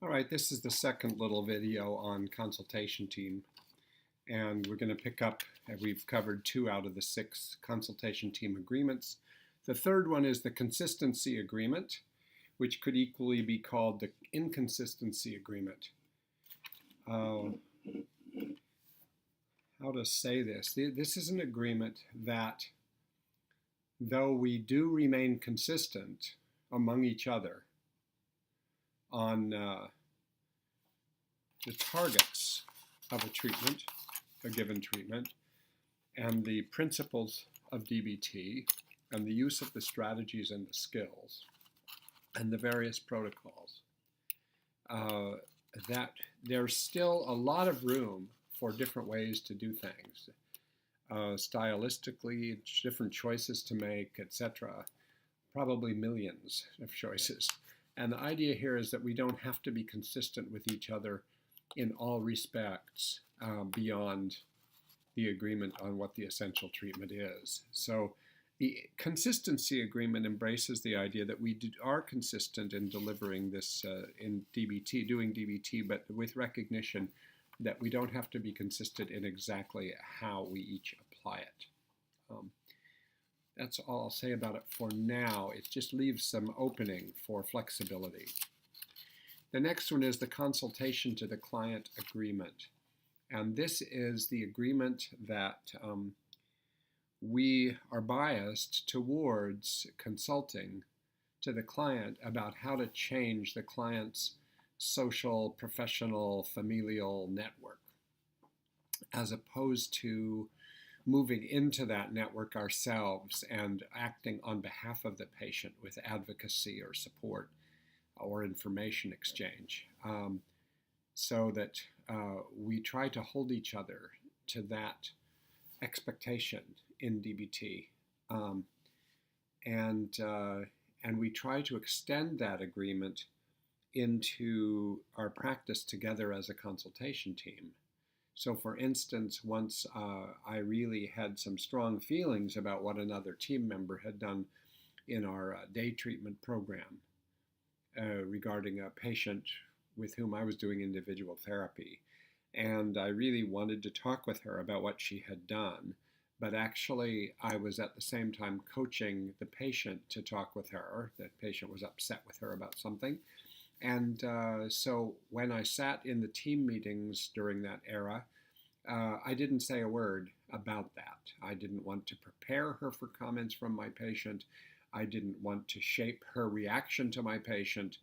All right, this is the second little video on consultation team, and we're going to pick up, we've covered 2 out of the 6 consultation team agreements. The third one is the Consistency Agreement, which could equally be called the Inconsistency Agreement. How to say this? This is an agreement that, though we do remain consistent among each other on the targets of a given treatment, and the principles of DBT, and the use of the strategies and the skills, and the various protocols, that there's still a lot of room for different ways to do things, stylistically, different choices to make, etc. Probably millions of choices. And the idea here is that we don't have to be consistent with each other in all respects beyond the agreement on what the essential treatment is. So the Consistency Agreement embraces the idea that we are consistent in delivering this in DBT, doing DBT, but with recognition that we don't have to be consistent in exactly how we each apply it. That's all I'll say about it for now. It just leaves some opening for flexibility. The next one is the Consultation to the Client Agreement. And this is the agreement that we are biased towards consulting to the client about how to change the client's social, professional, familial network, as opposed to moving into that network ourselves and acting on behalf of the patient with advocacy or support or information exchange, so that we try to hold each other to that expectation in DBT, and we try to extend that agreement into our practice together as a consultation team. So for instance, once I really had some strong feelings about what another team member had done in our day treatment program regarding a patient with whom I was doing individual therapy. And I really wanted to talk with her about what she had done, but actually I was at the same time coaching the patient to talk with her. The patient was upset with her about something. And so when I sat in the team meetings during that era, I didn't say a word about that. I didn't want to prepare her for comments from my patient. I didn't want to shape her reaction to my patient.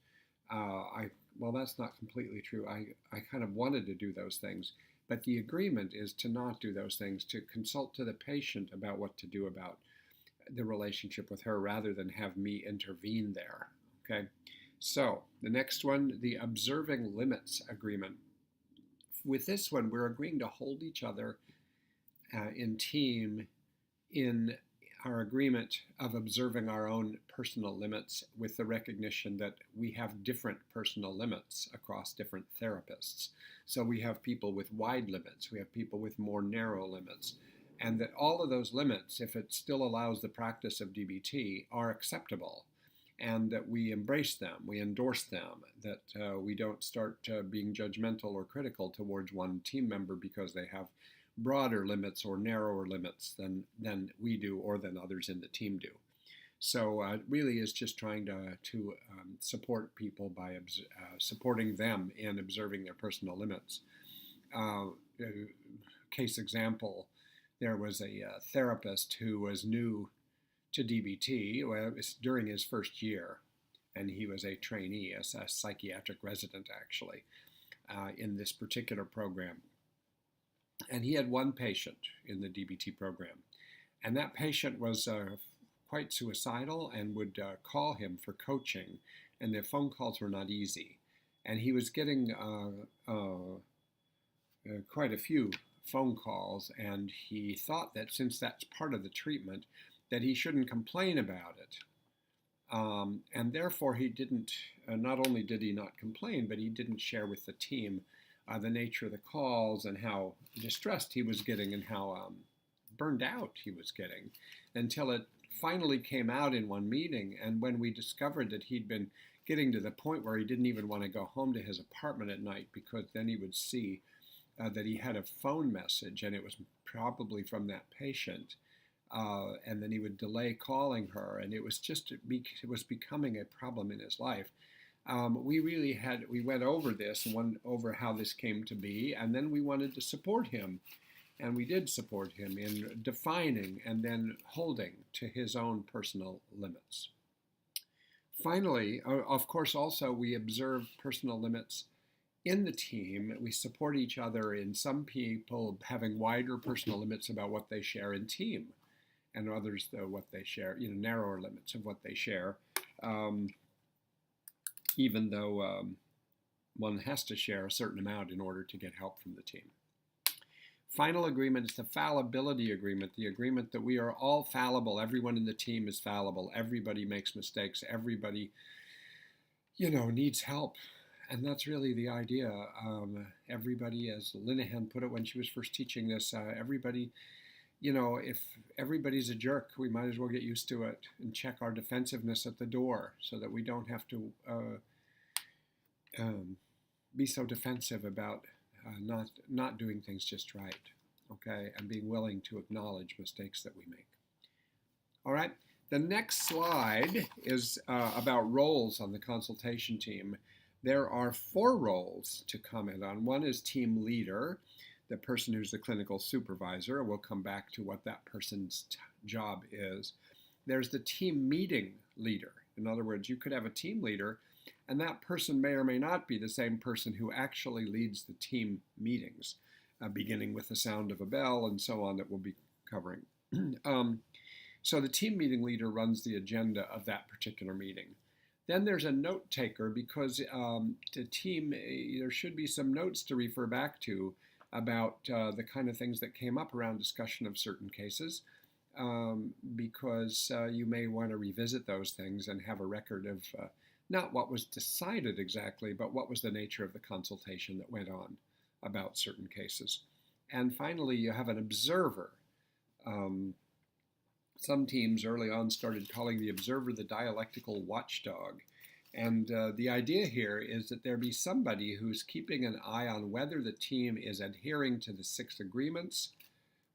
Well, that's not completely true. I kind of wanted to do those things, but the agreement is to not do those things, to consult to the patient about what to do about the relationship with her rather than have me intervene there, okay? So the next one, the Observing Limits Agreement. With this one, we're agreeing to hold each other in team in our agreement of observing our own personal limits, with the recognition that we have different personal limits across different therapists. So we have people with wide limits, we have people with more narrow limits, and that all of those limits, if it still allows the practice of DBT, are acceptable, and that we embrace them, we endorse them, that we don't start being judgmental or critical towards one team member because they have broader limits or narrower limits than we do or than others in the team do. So it really is just trying to support people by supporting them in observing their personal limits. Case example, there was a therapist who was new to DBT during his first year, and he was a trainee, a psychiatric resident actually, in this particular program. And he had one patient in the DBT program, and that patient was quite suicidal and would call him for coaching, and the phone calls were not easy. And he was getting quite a few phone calls, and he thought that since that's part of the treatment, that he shouldn't complain about it. And therefore he didn't, not only did he not complain, but he didn't share with the team the nature of the calls and how distressed he was getting and how burned out he was getting, until it finally came out in one meeting. And when we discovered that he'd been getting to the point where he didn't even want to go home to his apartment at night, because then he would see that he had a phone message, and it was probably from that patient. And then he would delay calling her, and it was becoming a problem in his life. We went over this and went over how this came to be, and then we wanted to support him. And we did support him in defining and then holding to his own personal limits. Finally, of course, also we observe personal limits in the team. We support each other in some people having wider personal limits about what they share in team, and others, though, what they share, narrower limits of what they share, even though one has to share a certain amount in order to get help from the team. Final agreement is the fallibility agreement, the agreement that we are all fallible. Everyone in the team is fallible. Everybody makes mistakes. Everybody, needs help. And that's really the idea. Everybody, as Linehan put it when she was first teaching this, everybody, if everybody's a jerk, we might as well get used to it and check our defensiveness at the door so that we don't have to be so defensive about not doing things just right, okay, and being willing to acknowledge mistakes that we make. All right, the next slide is about roles on the consultation team. There are 4 roles to comment on. One is team leader, the person who's the clinical supervisor. We'll come back to what that person's job is. There's the team meeting leader. In other words, you could have a team leader, and that person may or may not be the same person who actually leads the team meetings, beginning with the sound of a bell and so on, that we'll be covering. So the team meeting leader runs the agenda of that particular meeting. Then there's a note taker, because the team, there should be some notes to refer back to about the kind of things that came up around discussion of certain cases, because you may want to revisit those things and have a record of not what was decided exactly, but what was the nature of the consultation that went on about certain cases. And finally, you have an observer. Some teams early on started calling the observer the dialectical watchdog. And the idea here is that there be somebody who's keeping an eye on whether the team is adhering to the 6 agreements,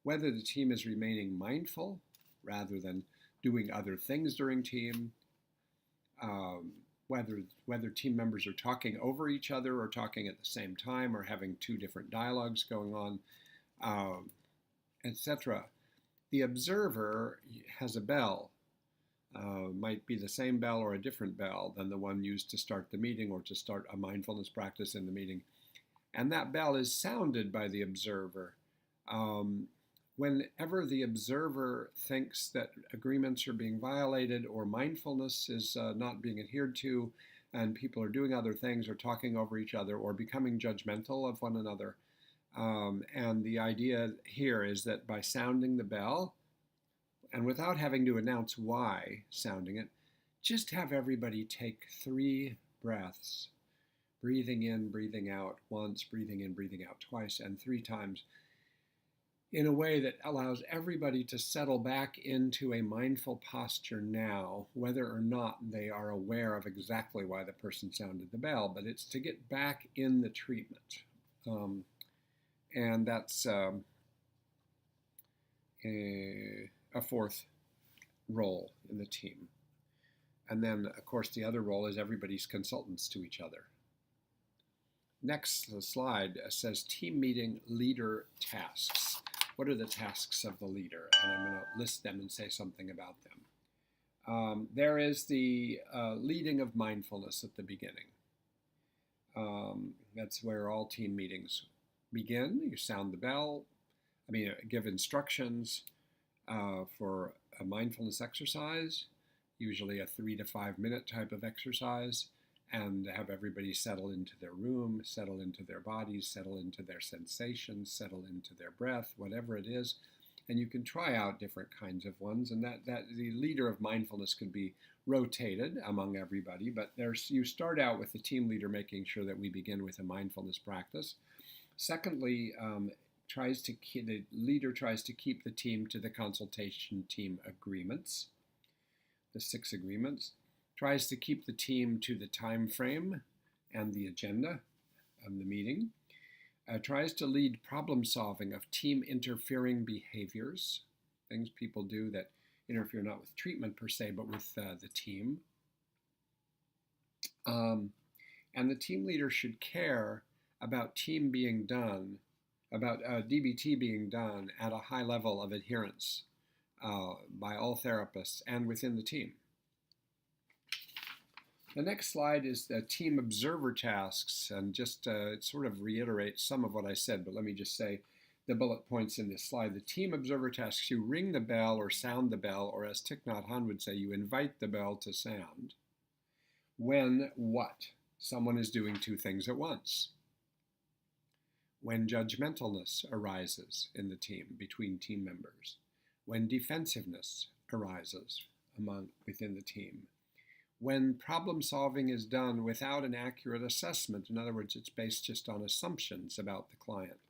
whether the team is remaining mindful rather than doing other things during team, whether team members are talking over each other or talking at the same time or having 2 different dialogues going on, etc. The observer has a bell. Might be the same bell or a different bell than the one used to start the meeting or to start a mindfulness practice in the meeting. And that bell is sounded by the observer. Whenever the observer thinks that agreements are being violated or mindfulness is not being adhered to, and people are doing other things or talking over each other or becoming judgmental of one another, and the idea here is that by sounding the bell, and without having to announce why sounding it, just have everybody take 3 breaths, breathing in, breathing out once, breathing in, breathing out twice, and 3 times, in a way that allows everybody to settle back into a mindful posture now, whether or not they are aware of exactly why the person sounded the bell, but it's to get back in the treatment. And that's a 4th role in the team. And then, of course, the other role is everybody's consultants to each other. Next slide says team meeting leader tasks. What are the tasks of the leader? And I'm going to list them and say something about them. There is the leading of mindfulness at the beginning. That's where all team meetings begin. You sound the bell, give instructions for a mindfulness exercise, usually a 3 to 5 minute type of exercise, and have everybody settle into their room, settle into their bodies, settle into their sensations, settle into their breath, whatever it is. And you can try out different kinds of ones, and that the leader of mindfulness could be rotated among everybody, but you start out with the team leader making sure that we begin with a mindfulness practice. Secondly, the leader tries to keep the team to the consultation team agreements, the 6 agreements, tries to keep the team to the time frame and the agenda of the meeting, tries to lead problem solving of team interfering behaviors, things people do that interfere not with treatment per se, but with the team. And the team leader should care about team being done, about DBT being done at a high level of adherence by all therapists and within the team. The next slide is the team observer tasks, and just it sort of reiterates some of what I said, but let me just say the bullet points in this slide. The team observer tasks: you ring the bell or sound the bell, or as Thich Nhat Hanh would say, you invite the bell to sound when what? Someone is doing two things at once. When judgmentalness arises in the team, between team members. When defensiveness arises within the team. When problem solving is done without an accurate assessment, in other words, it's based just on assumptions about the client.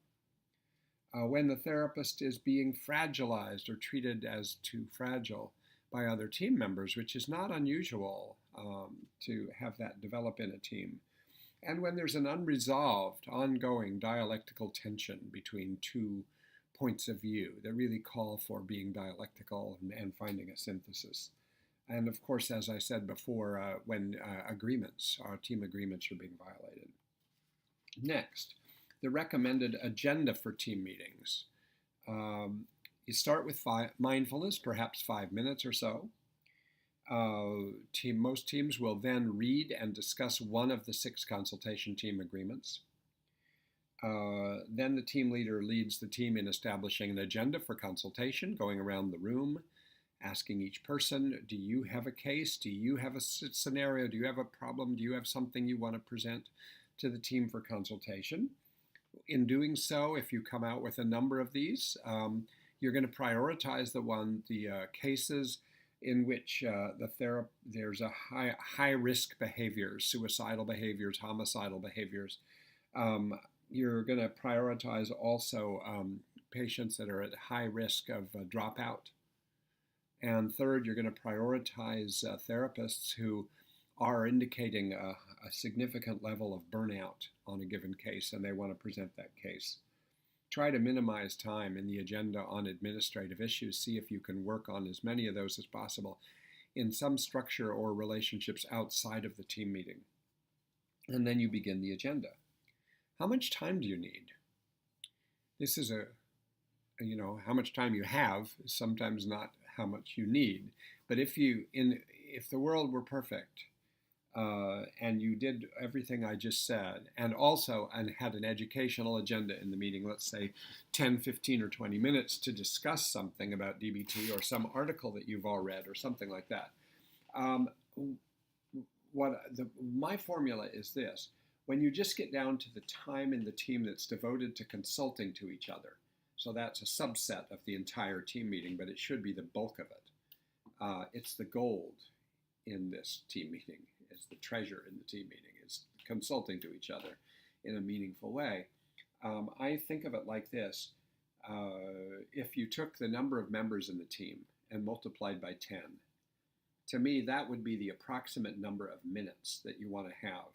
When the therapist is being fragilized or treated as too fragile by other team members, which is not unusual to have that develop in a team. And when there's an unresolved, ongoing dialectical tension between two points of view that really call for being dialectical and finding a synthesis. And of course, as I said before, when team agreements are being violated. Next, the recommended agenda for team meetings. You start with mindfulness, perhaps 5 minutes or so. Most teams will then read and discuss one of the 6 consultation team agreements. Then the team leader leads the team in establishing an agenda for consultation, going around the room, asking each person, do you have a case? Do you have a scenario? Do you have a problem? Do you have something you want to present to the team for consultation? In doing so, if you come out with a number of these, you're going to prioritize the cases in which there's a high risk behaviors, suicidal behaviors, homicidal behaviors. You're going to prioritize also patients that are at high risk of dropout. And third, you're going to prioritize therapists who are indicating a significant level of burnout on a given case, and they want to present that case. Try to minimize time in the agenda on administrative issues. See if you can work on as many of those as possible in some structure or relationships outside of the team meeting. And then you begin the agenda. How much time do you need? This is how much time you have is sometimes not how much you need. But if the world were perfect, and you did everything I just said, and had an educational agenda in the meeting, let's say 10, 15, or 20 minutes to discuss something about DBT or some article that you've all read or something like that. My formula is this: when you just get down to the time in the team that's devoted to consulting to each other, so that's a subset of the entire team meeting, but it should be the bulk of it. It's the gold in this team meeting. It's the treasure in the team meeting. It's consulting to each other in a meaningful way. I think of it like this. If you took the number of members in the team and multiplied by 10, to me, that would be the approximate number of minutes that you want to have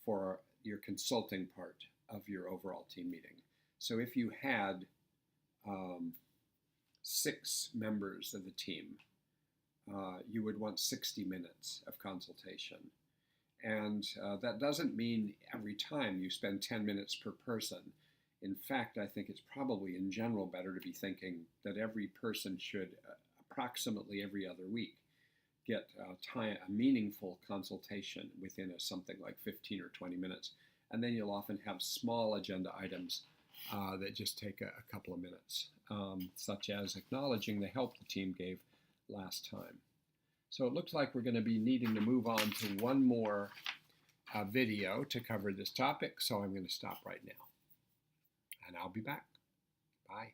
for your consulting part of your overall team meeting. So if you had 6 members of the team, you would want 60 minutes of consultation. And that doesn't mean every time you spend 10 minutes per person. In fact, I think it's probably in general better to be thinking that every person should approximately every other week get a meaningful consultation within something like 15 or 20 minutes. And then you'll often have small agenda items that just take a couple of minutes, such as acknowledging the help the team gave last time. So it looks like we're going to be needing to move on to one more video to cover this topic, so I'm going to stop right now. And I'll be back. Bye.